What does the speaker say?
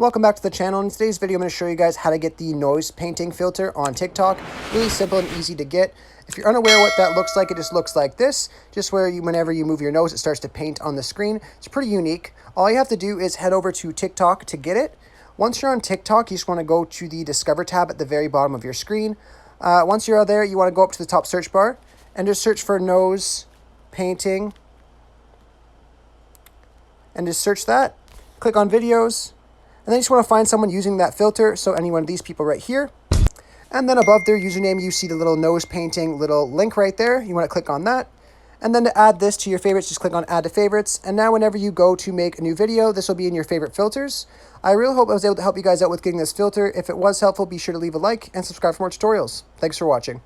Welcome back to the channel. In today's video, I'm going to show you guys how to get the noise painting filter on TikTok. Really simple and easy to get. If you're unaware what that looks like, it just looks like this. Just where whenever you move your nose, it starts to paint on the screen. It's pretty unique. All you have to do is head over to TikTok to get it. Once you're on TikTok, you just want to go to the Discover tab at the very bottom of your screen. Once you're there, you want to go up to the top search bar and just search for nose painting. And just search that. Click on videos. And then you just want to find someone using that filter, so any one of these people right here. And then above their username, you see the little nose painting little link right there. You want to click on that. And then to add this to your favorites, just click on Add to Favorites. And now whenever you go to make a new video, this will be in your favorite filters. I really hope I was able to help you guys out with getting this filter. If it was helpful, be sure to leave a like and subscribe for more tutorials. Thanks for watching.